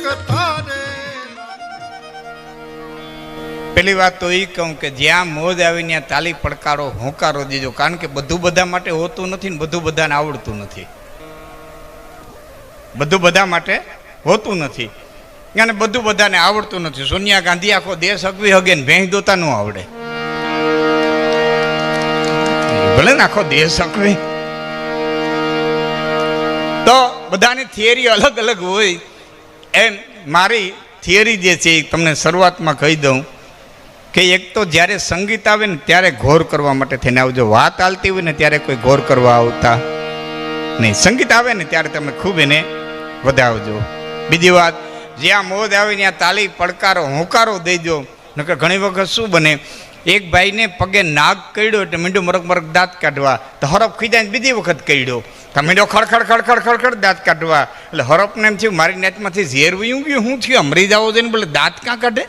કથા રે. પેલી વાત તો એ કહું કે જ્યાં મોજ આવી ત્યાં તાલી પડકારો હોંકારો દીજો, કારણ કે બધું બધા માટે હોતું નથી ને બધું બધાને આવડતું નથી. બધું બધા માટે હોતું નથી અને બધું બધાને આવડતું નથી. સોનિયા ગાંધી આખો દેશ હગવી હગે ને ભેંસ દોતા ન આવડે, ભલે ને આખો દેશ હકવી. તો બધાની થિયરી અલગ અલગ હોય. એમ મારી થિયરી જે છે એ તમને શરૂઆતમાં કહી દઉં કે એક તો જ્યારે સંગીત આવે ને ત્યારે ઘોર કરવા માટે થઈને આવજો. વાત ચાલતી હોય ને ત્યારે કોઈ ઘોર કરવા આવતા નહીં. સંગીત આવે ને ત્યારે તમે ખૂબ એને વધાવજો. બીજી વાત, જ્યાં મોજ આવે ત્યાં તાલી પડકારો હોંકારો દેજો. નકર ઘણી વખત શું બને, એક ભાઈને પગે નાગ કરડ્યો એટલે મીંડો મરક મરક દાંત કાઢવા, તો હરફ ખીજાઈને બીજી વખત કરડ્યો તો મીંડો ખડખડ ખડખડ ખડખડ દાંત કાઢવા. એટલે હરફને એમ થયું મારી નેટમાંથી ઝેર વયું ગયું, શું થયું, અમરી જાવો જઈને બોલે દાંત ક્યાં કાઢે.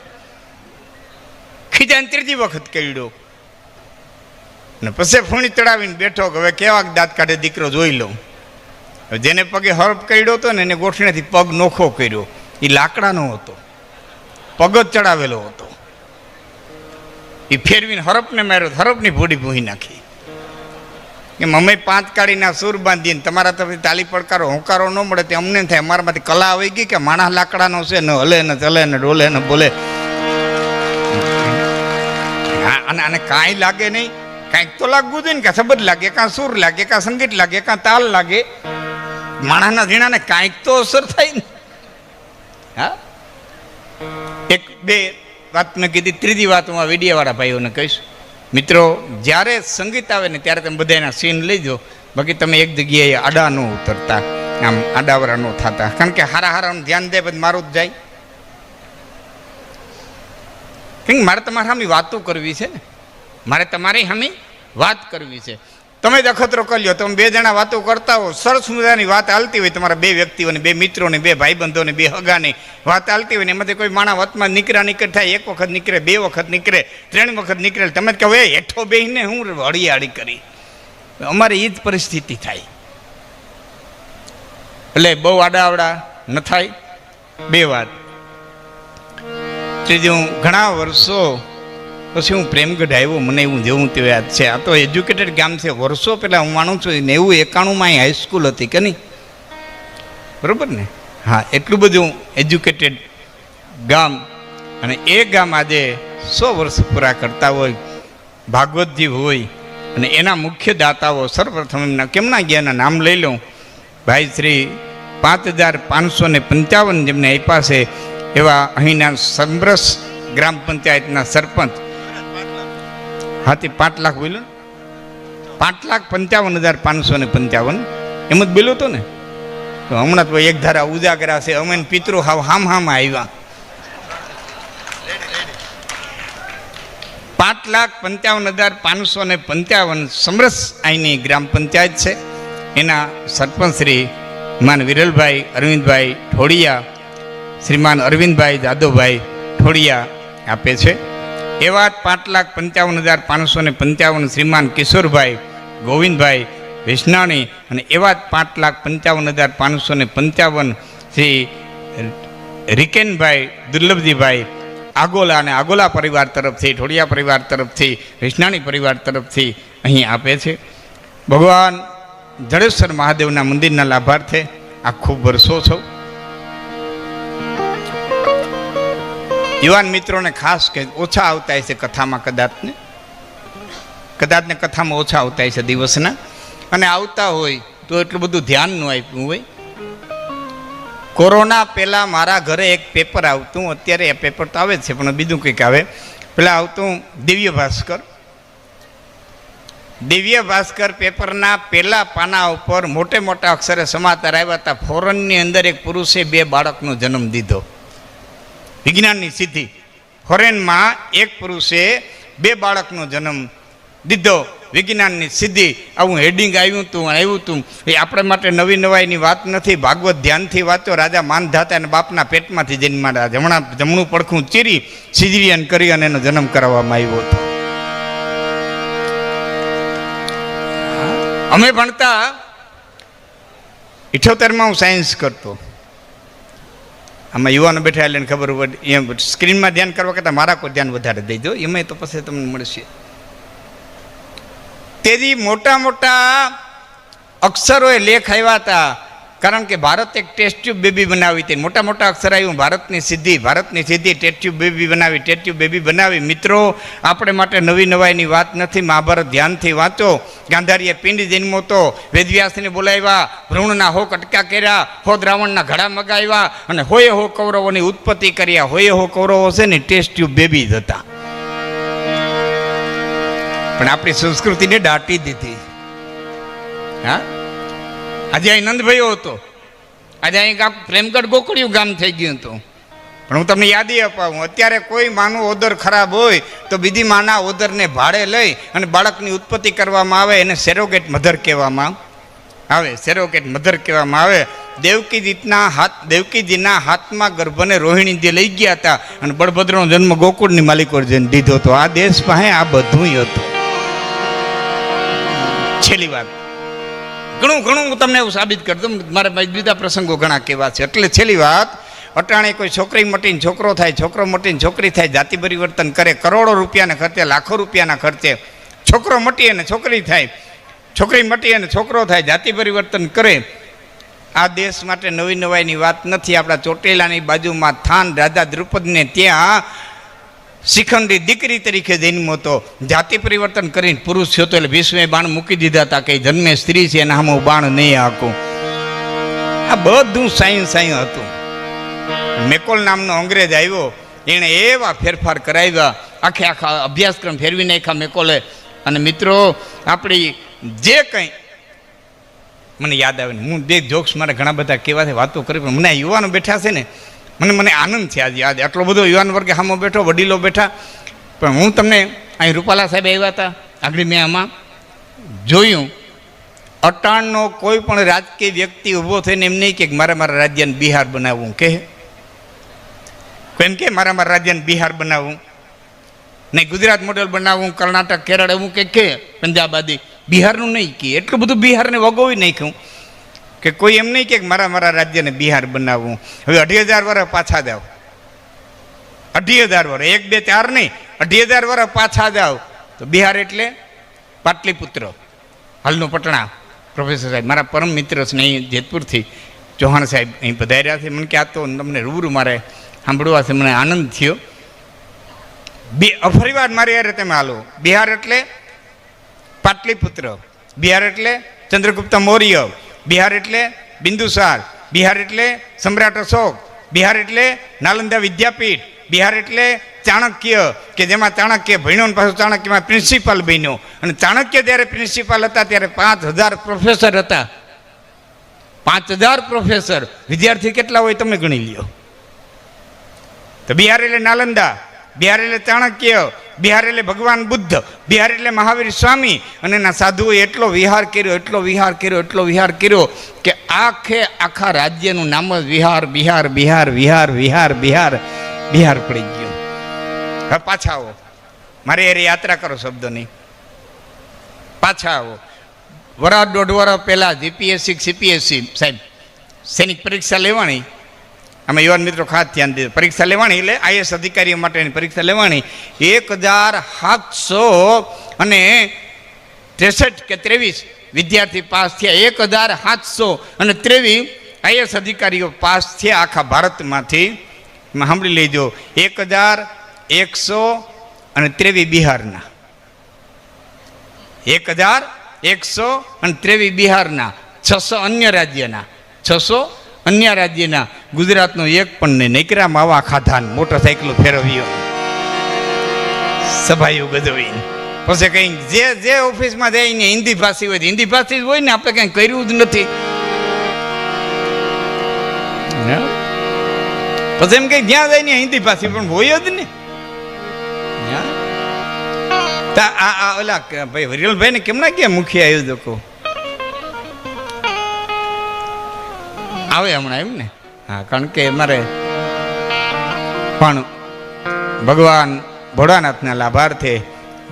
ખીજાઈને ત્રીજી વખત કરડ્યો ને પછી ફૂણી ચડાવીને બેઠો કે હવે કેવા દાંત કાઢે દીકરો જોઈ લઉં. જેને પગે હરફ કરડ્યો હતો ને એને ગોઠણીથી પગ નોખો કર્યો. એ લાકડાનો હતો, પગ જ ચડાવેલો હતો. એ ફેરવીને હરફને માર્યો, હરફની ભૂડી ભૂહી નાખી. એમ અમે 5 કાળીના સૂર બાંધીને તમારા તરફથી તાલી પડકારો હોંકારો ન મળે તે અમને થાય અમારામાંથી કલા આવી ગઈ કે માણસ લાકડાનો છે, ન હલે ને ચલે ને ડોલે ને બોલે. અને આને કાંઈ લાગે નહીં, કાંઈક તો લાગવું જોઈએ ને, કાં શબ્દ લાગે, કાં સૂર લાગે, કાં સંગીત લાગે, કાં તાલ લાગે. માણસના ઝીણાને કાંઈક તો અસર થાય ને. હા, એક બે વાત મેં કીધી. ત્રીજી વાત હું આ વીડિયાવાળા ભાઈઓને કહીશ. મિત્રો, જ્યારે સંગીત આવે ને ત્યારે તમે બધા એના સીન લઈજો, બાકી તમે એક જગ્યાએ આડા ન ઉતરતા, આમ આડાવરા ન થતા. કારણ કે હારા હારાનું ધ્યાન દે બધું મારું જ જાય. કેમ મારે તમારી સામે વાતો કરવી છે ને, મારે તમારી સામે વાત કરવી છે. તમે જ અખતરો કરી લો, તમે 2 જણા વાતો કરતા હો, સરસ મજાની વાત હાલતી હોય, તમારા 2 વ્યક્તિઓની, 2 મિત્રોની, 2 ભાઈબંધોની, 2 હગાની વાત હાલતી હોય ને એમાંથી કોઈ માણા વતમાં નીકળ થાય, 1 વખત નીકળે, 2 વખત નીકળે, 3 વખત નીકળે, તમે જ કહો એ હેઠો બેહીને હું હળીયાળી કરી. અમારે એ જ પરિસ્થિતિ થાય. એટલે બહુ આડાવડા ન થાય. 2 વાત. ત્રીજું, ઘણા વર્ષો પછી હું પ્રેમગઢ આવ્યો, મને એવું જેવું તે યાદ છે. આ તો એજ્યુકેટેડ ગામ છે. વર્ષો પહેલાં હું માનું છું 90-91માં અહીં હાઈસ્કૂલ હતી કે નહીં, બરાબર ને? હા, એટલું બધું એજ્યુકેટેડ ગામ. અને એ ગામ આજે 100 વર્ષ પૂરા કરતા હોય, ભાગવતજી હોય અને એના મુખ્ય દાતાઓ. સર્વપ્રથમ એમના કેમના ગયાના નામ લઈ લઉં. ભાઈ શ્રી 5555 જેમને આપ્યા છે એવા અહીંના સમરસ ગ્રામ પંચાયતના સરપંચ. હાથી 5 લાખ બોલ્યો, 5,55,555 એમ જ બોલ્યો હતો ને. તો હમણાં તો એક ધારા ઉજાગરા છે, અમે પિતૃ હામ આવ્યા. 5,55,555 સમરસ અહીંની ગ્રામ પંચાયત છે. એના સરપંચ શ્રી માન વિરલભાઈ અરવિંદભાઈ ઠોડિયા, શ્રીમાન અરવિંદભાઈ જાદવભાઈ ઠોડિયા આપે છે. એવા 5,55,555 શ્રીમાન કિશોરભાઈ ગોવિંદભાઈ વિષ્ણાણી અને એવા 5,55,555 શ્રી રિકેનભાઈ દુર્લભજીભાઈ આગોલા અને આગોલા પરિવાર તરફથી, ઠોડિયા પરિવાર તરફથી, વિષ્ણાણી પરિવાર તરફથી અહીં આપે છે. ભગવાન જડેશ્વર મહાદેવના મંદિરના લાભાર્થે આ ખૂબ વર્ષો છો. યુવાન મિત્રોને ખાસ કે ઓછા આવતા છે કથામાં, કદાચને કથામાં ઓછા આવતા છે દિવસના, અને આવતા હોય તો એટલું બધું ધ્યાન ન આપ્યું હોય. કોરોના પહેલાં મારા ઘરે એક પેપર આવતું, અત્યારે એ પેપર તો આવે જ છે પણ બીજું કંઈક આવે. પહેલાં આવતું દિવ્ય ભાસ્કર પેપરના પહેલા પાના ઉપર મોટે મોટા અક્ષરે સમાચાર આવ્યા હતા. ફોરેનની અંદર એક પુરુષે 2 બાળકનો જન્મ દીધો. વિજ્ઞાનની સિદ્ધિ. ફોરેનમાં એક પુરુષે 2 બાળકનો જન્મ દીધો, વિજ્ઞાનની સિદ્ધિ. આવું હેડિંગ આવ્યું હતું. એ આપણે માટે નવી નવાઈની વાત નથી. ભાગવત ધ્યાનથી વાંચો. રાજા માનધાતા અને બાપના પેટમાંથી જન્માડા, જમણું પડખું ચીરી સિઝેરિયન કરી અને એનો જન્મ કરાવવામાં આવ્યો હતો. અમે ભણતા 78માં હું સાયન્સ કરતો. આમાં યુવાનો બેઠા એટલે ખબર પડે, એમ સ્ક્રીનમાં ધ્યાન કરવા કરતાં મારા કોઈ ધ્યાન વધારે દઈ દો, એમાં તો પછી તમને મળશે. તેથી મોટા મોટા અક્ષરોએ લેખ આવ્યા હતા, કારણ કે ભારત એક ટેસ્ટ ટ્યુબ બેબી બનાવી હતી. મોટા મોટા અક્ષર આવ્યું, ભારતની સિદ્ધિ ટેસ્ટ ટ્યુબ બેબી બનાવી. મિત્રો, આપણે માટે નવી નવાઈની વાત નથી. મહાભારત ધ્યાનથી વાંચો. ગાંધારીએ પિંડ જન્મો તો વેદવ્યાસને બોલાવ્યા, ભ્રૂણના હો કટકા કર્યા, હો દ્રાવણના ઘડા મગાવ્યા, અને હોએ હો કૌરવોની ઉત્પત્તિ કર્યા. હોએ હો કૌરવો છે ને ટેસ્ટ ટ્યુબ બેબી જ હતા, પણ આપણી સંસ્કૃતિને દાટી દીધી. હા, આજે અહીં નંદભાઈઓ હતો, આજે અહીં ગામ પ્રેમગઢ ગોકળિયું ગામ થઈ ગયું હતું. પણ હું તમને યાદી અપાવું, અત્યારે કોઈ માનું ઓદર ખરાબ હોય તો બીજી માના ઓદરને ભાડે લઈ અને બાળકની ઉત્પત્તિ કરવામાં આવે, એને સેરોગેટ મધર કહેવામાં આવે. સેરોગેટ મધર કહેવામાં આવે. દેવકીજીના હાથમાં ગર્ભને રોહિણીજી લઈ ગયા હતા અને બળભદ્રનો જન્મ ગોકુળની માલિકો જઈને દીધો હતો. આ દેશ પાસે આ બધું હતું. છેલ્લી વાત, ઘણું હું તમને એવું સાબિત કરી દઉં, મારે બીજા પ્રસંગો ઘણા કહેવા છે. એટલે છેલ્લી વાત, અટાણે કોઈ છોકરી મટીને છોકરો થાય, છોકરો મટીને છોકરી થાય, જાતિ પરિવર્તન કરે, કરોડો રૂપિયાના ખર્ચે, લાખો રૂપિયાના ખર્ચે છોકરો મટી અને છોકરી થાય, છોકરી મટી અને છોકરો થાય, જાતિ પરિવર્તન કરે. આ દેશ માટે નવી નવાઈની વાત નથી. આપણા ચોટીલાની બાજુમાં થાન રાજા દ્રુપદને ત્યાં શિખંડી દીકરી તરીકે જન્મો હતો. જાતિ પરિવર્તન કરીને પુરુષ થયો તો એટલે ભીષ્મે બાણ મૂકી દીધા હતા કે જન્મે સ્ત્રી છે એના હું બાણ નહીં હાંકું. આ બધું સાયું હતું. મેકોલ નામનો અંગ્રેજ આવ્યો, એણે એવા ફેરફાર કરાવ્યા, આખા અભ્યાસક્રમ ફેરવી નાખ્યા મેકોલે. અને મિત્રો, આપણી જે કંઈ મને યાદ આવે ને, હું બે જોક્સ મારે ઘણા બધા કહેવાથી વાતો કરી, પણ મને આ યુવાનો બેઠા છે ને, મને આનંદ છે આજે. આટલો બધો યુવાન વર્ગ સામો બેઠો, વડીલો બેઠા. પણ હું તમને અહીં રૂપાલા સાહેબ આવ્યા હતા, આગળ મેં આમાં જોયું, અટાણનો કોઈ પણ રાજકીય વ્યક્તિ ઊભો થઈને એમ નહીં કે મારા રાજ્યને બિહાર બનાવવું, કે એમ કે મારા રાજ્યને બિહાર બનાવવું નહીં, ગુજરાત મોડેલ બનાવવું, કર્ણાટક કેરળ એવું કે પંજાબ આદિ, બિહારનું નહીં કે. એટલું બધું બિહારને વગોવી નાખ્યું કે કોઈ એમ નહીં કે મારા રાજ્યને બિહાર બનાવવું. હવે 2,500 વર્ષ પાછા જાઓ, 2,500 વર્ષ, 1, 2, 4 નહીં, 2,500 વર્ષ પાછા જાઓ તો બિહાર એટલે પાટલીપુત્ર, હાલનું પટણા. પ્રોફેસર સાહેબ મારા પરમ મિત્ર છે ને, અહીં જેતપુરથી ચૌહાણ સાહેબ અહીં પધાર્યા છે. મને કે આ તો તમને રૂબરૂ મારે સાંભળવા છે, મને આનંદ થયો. ફરી વાર મારી યારે તમે હાલો. બિહાર એટલે પાટલીપુત્ર, બિહાર એટલે ચંદ્રગુપ્ત મૌર્ય, બિહાર એટલે બિંદુસાર, બિહાર એટલે સમ્રાટ અશોક, બિહાર એટલે નાલંદા વિદ્યાપીઠ, બિહાર એટલે ચાણક્ય, કે જેમાં ચાણક્ય ભણ્યો ને પાછું ચાણક્યમાં પ્રિન્સિપાલ બન્યો. અને ચાણક્ય જ્યારે પ્રિન્સિપાલ હતા ત્યારે 5,000 પ્રોફેસર હતા. 5,000 પ્રોફેસર, વિદ્યાર્થી કેટલા હોય તમે ગણી લ્યો. તો બિહાર એટલે નાલંદા, બિહાર એટલે ચાણક્ય, બિહાર એટલે ભગવાન બુદ્ધ, બિહાર એટલે મહાવીર સ્વામી. અને એના સાધુઓએ એટલો વિહાર કર્યો કે આખા રાજ્યનું નામ જ બિહાર પડી ગયું. હવે પાછા આવો, મારે એ યાત્રા કરો શબ્દોની. પાછા આવો, વર્ષ 1.5 વર્ષ પહેલાં જીપીએસસી સાહેબ સૈનિક પરીક્ષા લેવાની. અમે યુવાન મિત્રો ખાસ ધ્યાન દીધું. પરીક્ષા લેવાની એટલે આઈએસ અધિકારીઓ માટેની પરીક્ષા લેવાની. 1,763 વિદ્યાર્થી પાસ થયા. 1,723 આઈએસ અધિકારીઓ પાસ થયા આખા ભારતમાંથી. સાંભળી લેજો, 1,123 બિહારના, 1,123 બિહારના, 600 અન્ય રાજ્યના, 600 અન્ય રાજ્યના. ગુજરાતનો એક પણ નહીં. નૈકરા માવા ખાધા, મોટરસાઇકલો ફેરવ્યો, સભાયું ગજવી. પછી કંઈ જે ઓફિસમાં જઈને હિન્દી ભાષી હોય, હિન્દી ભાષી હોય ને, આપણે કંઈ કર્યું જ નથી. પછી એમ કંઈ જ્યાં જઈને હિન્દી ભાષી પણ હોય જ ને. ઓલા ભાઈ હરિયલભાઈ ને કેમ ના ગયા મુખ્ય આયોજકો આવે હમણાં એમ ને? હા, કારણ કે અમારે પણ ભગવાન ભોળાનાથના લાભાર્થે,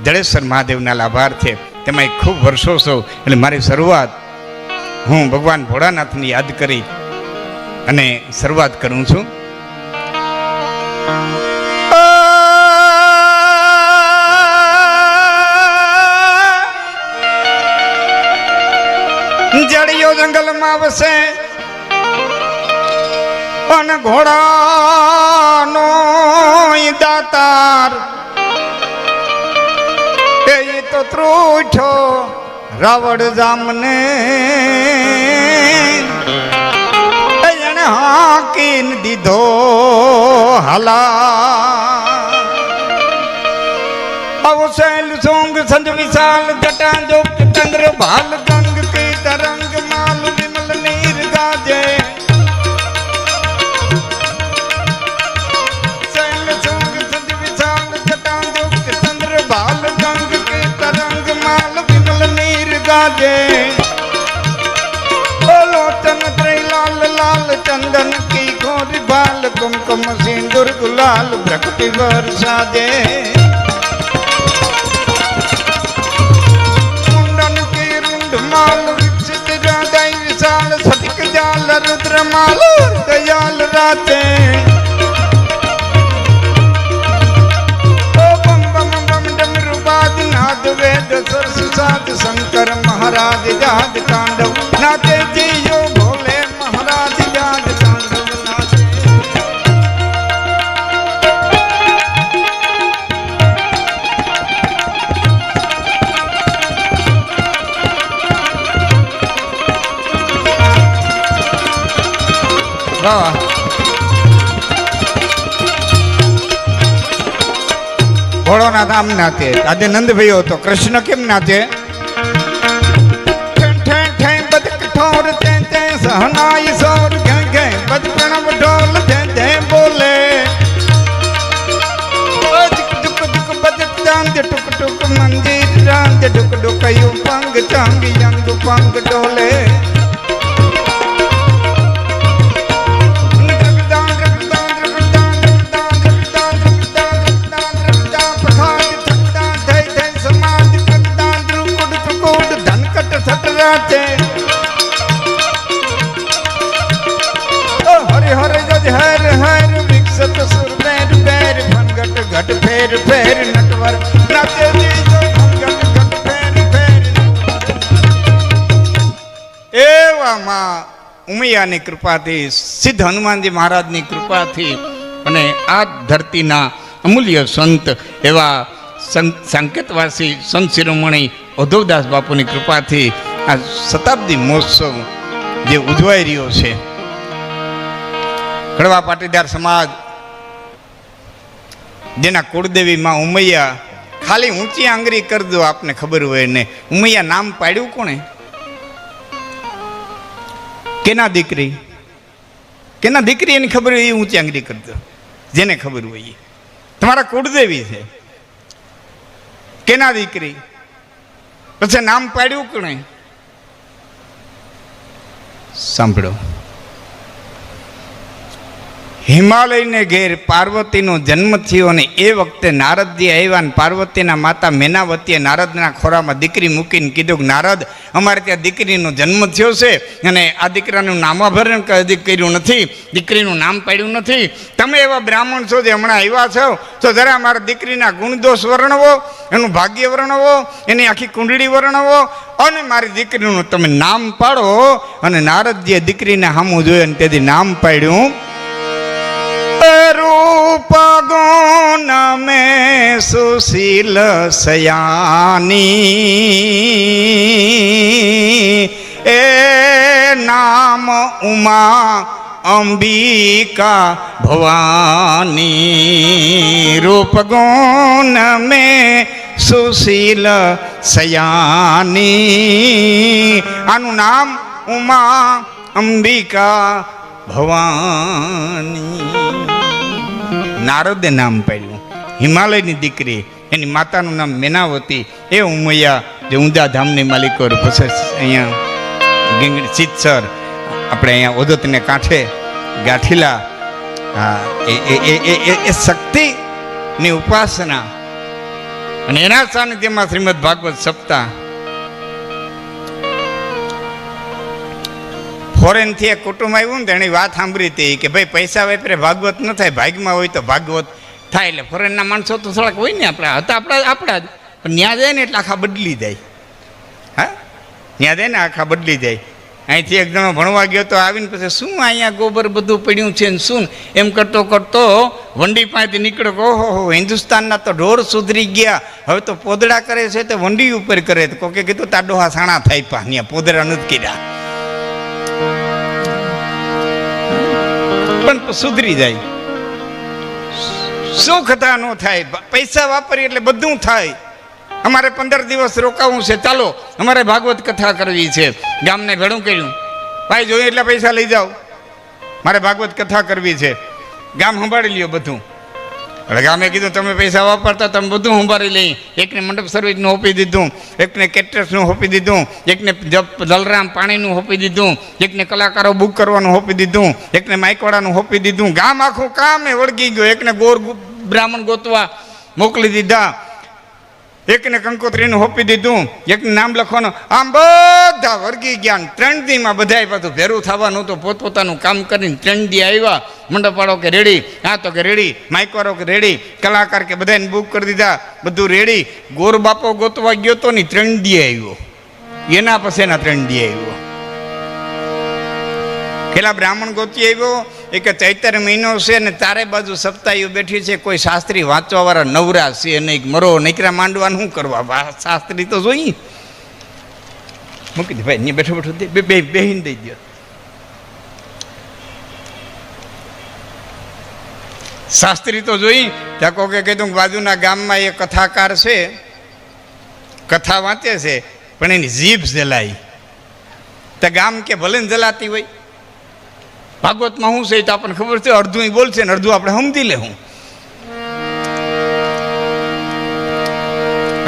જડેશ્વર મહાદેવના લાભાર્થે તેમાં ખૂબ વર્ષો છો. એટલે મારી શરૂઆત હું ભગવાન ભોળાનાથની યાદ કરી અને શરૂઆત કરું છું. જડિયો જંગલમાં વસે અને ઘોડાનો દાતાર એ તો ત્રુઠો રાવડ જામને એને હાકીન દીધો હાલા આવો શૈલ સોંગ સંજ વિશાલ જટા જો ચંદ્ર ભાલ ગંગ કી તરંગ માલ વિમલ નીર ગાજે શૈલ સોંગ સંજ વિશાલ જટા જો ચંદ્ર ભાલ ગંગ કી તરંગ માલ વિમલ નીર ગાજે लोचन त्रय लाल लाल चंदन की गोरी बाल कुमकुम सिंदूर गुलाल प्रकृति वर्षा दे मुंडन की रुंड माल विकसित हृदय विशाल सतिक जाल रुद्र माल दयाल राते ओ बम बम बम डमरू बाद नाद वेद सरस साध शंकर महाराज जाद तांडव नाचे जियो भोले महाराज जाद तांडव नाचे वाह ભોળોનાથ આમ નાચે આજે નંદ ભાઈઓ તો કૃષ્ણ કેમ નાચે ठोर ते ते सहनाई सोर गंगे बद प्रणव ढोल ते ते बोले दुक दुक दुक बद चांद टुक टुक मंदिर रांद डुक डुक यू पंग चांग यंग पंग डोले घट फेर फेर नटवर नाचे जीजो घट घट फेर फेर એવામાં ઉમૈયાની કૃપાથી સિદ્ધ હનુમાનજી મહારાજની કૃપાથી અને આ ધરતીના અમૂલ્ય સંત એવા સંકેતવાસી સંત શિરોમણી ઉદ્ધવદાસ બાપુની કૃપાથી આ શતાબ્દી મહોત્સવ જે ઉજવાઈ રહ્યો છે કડવા પાટીદાર સમાજ જેના કુળદેવી માં ઉમૈયા ખાલી ઊંચી આંગળી કરજો આપને ખબર હોય ને ઉમૈયા નામ પાડ્યું કોણે કેના દીકરી એની ખબર હોય એ ઊંચી આંગળી કરજો જેને ખબર હોય તમારા કુળદેવી છે કેના દીકરી પછી નામ પાડ્યું કોણે સાંભળો હિમાલયને ઘેર પાર્વતીનો જન્મ થયો અને એ વખતે નારદજી આવ્યા અને પાર્વતીના માતા મેનાવતીએ નારદના ખોરામાં દીકરી મૂકીને કીધું કે નારદ અમારે ત્યાં દીકરીનો જન્મ થયો છે અને આ દીકરાનું નામાભરણ કદી કર્યું નથી, દીકરીનું નામ પાડ્યું નથી. તમે એવા બ્રાહ્મણ છો જે હમણાં આવ્યા છો તો જરા મારા દીકરીના ગુણદોષ વર્ણવો, એનું ભાગ્ય વર્ણવો, એની આખી કુંડળી વર્ણવો અને મારી દીકરીનું તમે નામ પાડો. અને નારદજીએ દીકરીને સામું જોયું અને તેથી નામ પાડ્યું रूप गुण में सुशील सयानी ए नाम उमा अंबिका भवानी. रूप गुण में सुशील सयानी, आनु नाम उमा अंबिका ભવાની. નારદે નામ પાડ્યું. હિમાલયની દીકરી એની માતાનું નામ મેનાવતી. એ ઉમૈયા જે ઊંઝા ધામની માલિકો પછી અહીંયા ગીંગડી સિદ્ધસર આપણે અહીંયા ઓદતને કાંઠે ગાંઠીલા, હા એ શક્તિની ઉપાસના અને એના સાનિધ્યમાં શ્રીમદ ભાગવત સપ્તાહ ફોરેનથી એક કુટુંબ આવ્યું ને તેની વાત સાંભળી હતી કે ભાઈ પૈસા વાપરે ભાગવત ન થાય, ભાગમાં હોય તો ભાગવત થાય. એટલે ફોરેનના માણસો તો થોડાક હોય ને આપણા હતા, આપણા જ, પણ ત્યાં જાય ને એટલે આખા બદલી જાય. હા, ત્યાં જાય ને આખા બદલી જાય. અહીંથી એક જણો ભણવા ગયો તો આવીને પછી શું અહીંયા ગોબર બધું પડ્યું છે ને શું એમ કરતો કરતો વંડી પાસેથી નીકળ્યો. ઓહો, હિન્દુસ્તાનના તો ઢોર સુધરી ગયા, હવે તો પોદડા કરે છે તો વંડી ઉપર કરે. તો કોકે કીધું તા ડોહા સાણા થાય પા, ત્યાં પોદડા નથી કર્યા, પણ સુધરી જાય. સુખ થા ન થાય, પૈસા વાપરીએ એટલે બધું થાય. અમારે 15 દિવસ રોકાવું છે, ચાલો અમારે ભાગવત કથા કરવી છે. ગામને ભેળું કર્યું, ભાઈ જોઈએ એટલા પૈસા લઈ જાઓ, મારે ભાગવત કથા કરવી છે. ગામ સંભાળી લ્યો બધું. એટલે ગામે કીધું તમે પૈસા વાપરતા તમે બધું સંભાળી લઈ. એકને મંડપ સર્વિસનું હોપી દીધું, એકને કેટરર્સનું હોપી દીધું, એકને જલરામ પાણીનું હોપી દીધું, એકને કલાકારો બુક કરવાનું હોપી દીધું, એકને માઇકવાળાનું હોપી દીધું. ગામ આખું કામ એ વળગી ગયો. એકને ગોર બ્રાહ્મણ ગોતવા મોકલી દીધા, એકને કંકોત્રીનું હોપી દીધું, એકને નામ લખવાનું. આમ બધા વર્ગી ગયા. 3 દીમાં બધાય પાછું ભેરું થવાનું તો પોતપોતાનું કામ કરીને 3 દી આવ્યા. મંડપવાળો કે રેડી, હા તો કે રેડી, માઇકવાળો કે રેડી, કલાકાર કે બધાને બુક કરી દીધા, બધું રેડી. ગોર બાપો ગોતવા ગયો તો ને 3 દી આવ્યો, એના પછી એના 3 દી આવ્યો. પેલા બ્રાહ્મણ ગોતી આવ્યો, એક ચૈતર મહિનો છે ને ચારે બાજુ સપ્તાહીઓ બેઠી છે, કોઈ શાસ્ત્રી વાંચવાવાળા નવરા છે નહીં. મરો નીકળ્યા માંડવાનું શું કરવા, શાસ્ત્રી તો જોઈ. મૂકી દે ભાઈ, બેઠો બેઠો બેહીને દઈ દો. શાસ્ત્રી તો જોઈ. ત્યાં કોકે કીધું બાજુના ગામમાં એ કથાકાર છે, કથા વાંચે છે, પણ એની જીભ જલાઈ. તો ગામ કે ભલે ને જલાતી હોય, ભાગવતમાં શું છે તો આપણને ખબર છે, અડધું બોલશે ને અડધું આપણે સમજી લે. હું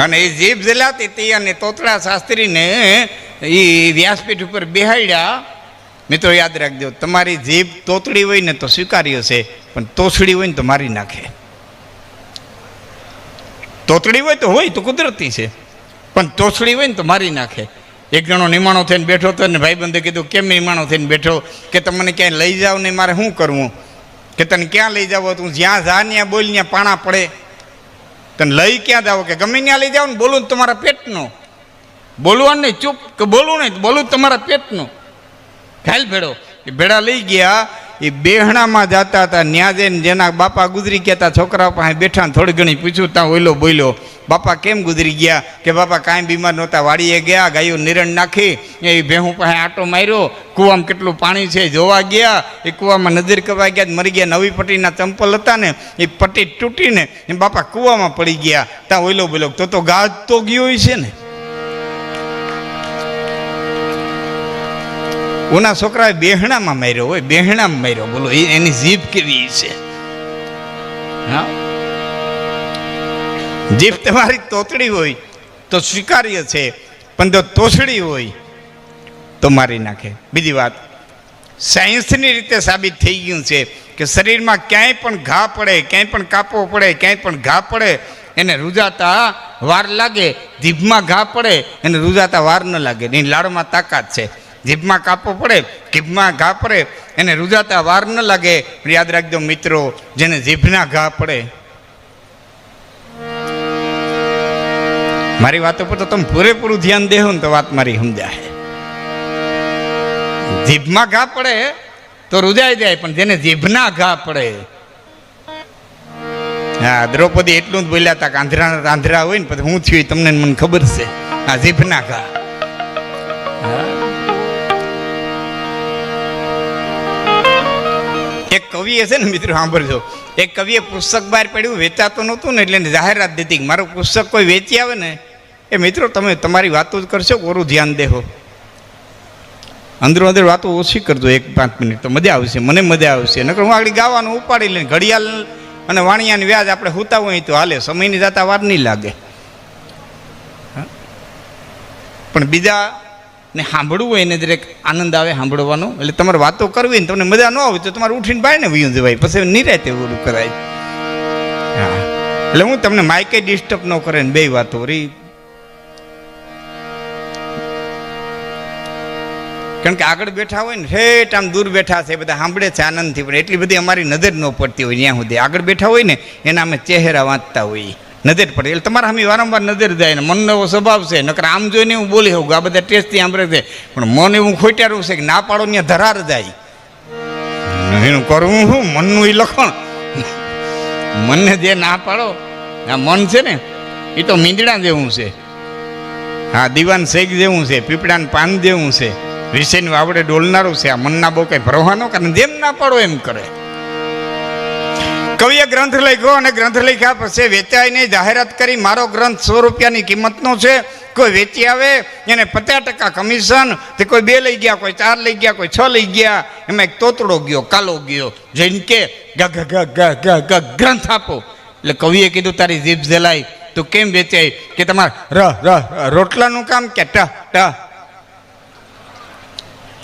અને એ જીભ જલાતી હતી અને તોતડા શાસ્ત્રીને એ વ્યાસપીઠ ઉપર બેહાડ્યા. મિત્રો યાદ રાખજો, તમારી જીભ તોતડી હોય ને તો સ્વીકાર્ય છે, પણ તોછડી હોય ને તો મારી નાખે. તોતડી હોય તો કુદરતી છે, પણ તોછડી હોય ને તો મારી નાખે. એક જણો નિમાણો થઈને બેઠો હતો ને ભાઈબંધે કીધું કેમ નિમાણો થઈને બેઠો, કે તમને ક્યાંય લઈ જાવ ને મારે શું કરવું, કે તને ક્યાં લઈ જાવ, તું જ્યાં જા ત્યાં બોલ, ત્યાં પાણા પડે, તને લઈ ક્યાં જાવ, કે ગમે ત્યાં લઈ જાવ ને બોલું ને તમારા પેટનું, બોલવાનું નહીં, ચૂપ, કે બોલવું નહીં, બોલું તમારા પેટનું. ઘાયલ ભેડો એ ભેડા લઈ ગયા. એ બેહણામાં જતા હતા, ત્યાં જઈને જેના બાપા ગુજરી ગયા હતા છોકરા પાસે બેઠા, થોડી ઘણી પૂછ્યું, ત્યાં ઓઈલો બોલ્યો, બાપા કેમ ગુજરી ગયા, કે બાપા કાંઈ બીમાર નહોતા, વાડીએ ગયા, ગાયો નિરણ નાખી, એ ભેહું પાસે આટો માર્યો, કૂવામાં કેટલું પાણી છે જોવા ગયા, એ કૂવામાં નજર કરવા ગયા, મરી ગયા. નવી પટ્ટીના ચંપલ હતા ને એ પટ્ટી તૂટીને એ બાપા કૂવામાં પડી ગયા. ત્યાં ઓઈલો બોલ્યો, તો ગાજ તો ગયો છે ને. ઓના છોકરાએ બેહણામાં માર્યો હોય, બેહણામાં માર્યો. બોલો એની જીભ કેવી છે. હા, જીભ તમારી તોતડી હોય તો સ્વીકાર્ય છે, પણ જો તોછડી હોય તો મારી નાખે. બીજી વાત, સાયન્સની રીતે સાબિત થઈ ગયું છે કે શરીરમાં ક્યાંય પણ ઘા પડે, ક્યાંય પણ કાપો પડે, ક્યાંય પણ ઘા પડે એને રૂજાતા વાર લાગે. જીભમાં ઘા પડે એને રૂજાતા વાર ન લાગે. એની લાળમાં તાકાત છે. જીભમાં કાપો પડે, જીભમાં ઘા પડે એને રૂજાતા વાર ન લાગે. યાદ રાખજો મિત્રો, જેને જીભના ઘા પડે, મારી વાતો પર તો તમે પૂરેપૂરું ધ્યાન દેહો ને તો વાત મારી સમજાય. જીભમાં ઘા પડે તો રૂજાઈ જાય, પણ જેને જીભના ઘા પડે, હા, દ્રૌપદી એટલું જ બોલ્યા હતા કે આંધ્રા હોય ને પછી હું થયું તમને મને ખબર છે. આ જીભના ઘા. એક કવિએ છે ને મિત્રો સાંભળજો, એક કવિએ પુસ્તક બહાર પડ્યું, વેચાતું નહોતું ને એટલે જાહેરાત દીધી કે મારું પુસ્તક કોઈ વેચી આવે ને એ મિત્રો તમે તમારી વાતો જ કરશો, ઓરું ધ્યાન દેહો, અંદરો અંદર વાતો ઓછી કરજો, 1-5 મિનિટ તો મજા આવશે, મને મજા આવશે. નકર હું આગળ ગાવાનું ઉપાડી લઈને ઘડિયાળ અને વાણિયાની વ્યાજ આપણે હુતા હોય તો હાલે, સમયની જાતા વાર નહીં લાગે. પણ બીજા ને સાંભળવું હોય એને દરેક આનંદ આવે સાંભળવાનો. એટલે તમારે વાતો કરવી ને તમને મજા ન આવે તો તમારે ઉઠીને બહારને વયું જવાય, પછી નિરાતે ઓલું કરાય. હા, એટલે હું તમને માઇકે ડિસ્ટર્બ ન કરે ને બે વાતો રી કારણ કે આગળ બેઠા હોય ને ઠેઠ આમ દૂર બેઠા છે બધા સાંભળે છે આનંદથી, પણ એટલી બધી અમારી નજર ન પડતી હોય ત્યાં સુધી. આગળ બેઠા હોય ને એના અમે ચહેરા વાંચતા હોઈએ, નજર પડે એટલે તમારા સામે વારંવાર નજર જાય ને મનનો એવો સ્વભાવ છે. નકર આમ જોઈને હું બોલી હોઉં આ બધા ટેસ્ટથી સાંભળે છે, પણ મન એવું ખોટાડવું છે કે ના પાડો ત્યાં ધરાર જાય. એનું કરવું શું મનનું એ લખણ. મનને જે ના પાડો, આ મન છે ને એ તો મીંદડા જેવું છે, હા દીવાન શેખ જેવું છે, પીપળાનું પાન જેવું છે, વિષયની વાવડે ડોલનારું છે. આ મનના બહુ કઈ ભરવાનો કારણ જેમ ના પાડો એમ કરે. કવિએ ગ્રંથ લખ્યો અને ગ્રંથ લખ્યા પછી વેચાય નહીં જાહેરાત કરી મારો ગ્રંથ 100 રૂપિયાની કિંમતનો છે, કોઈ વેચી આવે એને 50% કમિશન. તે કોઈ 2 લઈ ગયા, કોઈ 4 લઈ ગયા, કોઈ 6 લઈ ગયા. એમાં એક તોતડો ગયો, કાલો ગયો, જઈને કે ગ્રંથ આપો. એટલે કવિએ કીધું તારી જીભ જલાય, તો કેમ વેચાય? કે તમારે રોટલાનું કામ કે ટ ટ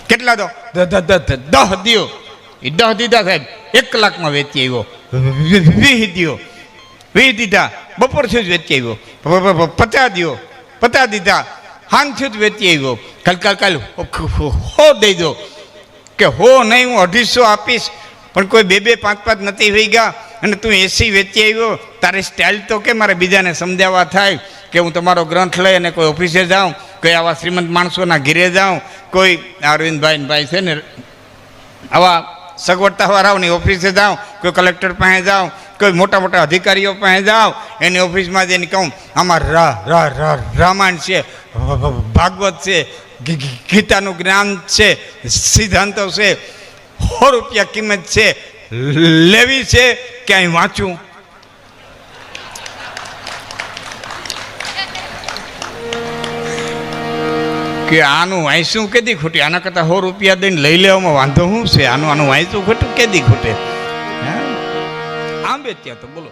કેટલા દો? 10 દિયો. એ 10 દીધા સાહેબ, 1 કલાકમાં વેચી આવ્યો. 20 દિયો, 20 દીધા, બપોર સુધી જ વેચી આવ્યો. 50 દિયો, 50 દીધા, હાન સુધી જ વેચી આવ્યો. કાલ હો દઈ દો. કે હો નહીં, હું 250 આપીશ. પણ કોઈ 2 5 નથી થઈ ગયા અને તું 80 વેચી આવ્યો. તારી સ્ટાઇલ તો કે મારે બીજાને સમજાવવા થાય કે હું તમારો ગ્રંથ લઈ અને કોઈ ઓફિસે જાઉં, કોઈ આવા શ્રીમંત માણસોના ઘરે જાઉં, કોઈ અરવિંદભાઈ છે ને આવા સગવડતાવાળાઓની ઓફિસે જાઉં, કોઈ કલેક્ટર પાસે જાઉં, કોઈ મોટા મોટા અધિકારીઓ પાસે જાઉં, એની ઓફિસમાં જઈને કહું આમાં રામાયણ છે, ભાગવત છે, ગીતાનું જ્ઞાન છે, સિદ્ધાંતો છે, 100 રૂપિયા કિંમત છે, લેવી છે કે અહીં વાંચું? કે આનું વાંચું કેદી ખૂટે? આના કરતાં 100 રૂપિયા દઈને લઈ લેવામાં વાંધો શું છે? આનું વાંચું ખોટું કેદી ખૂટે? આંબે ત્યાં તો બોલો.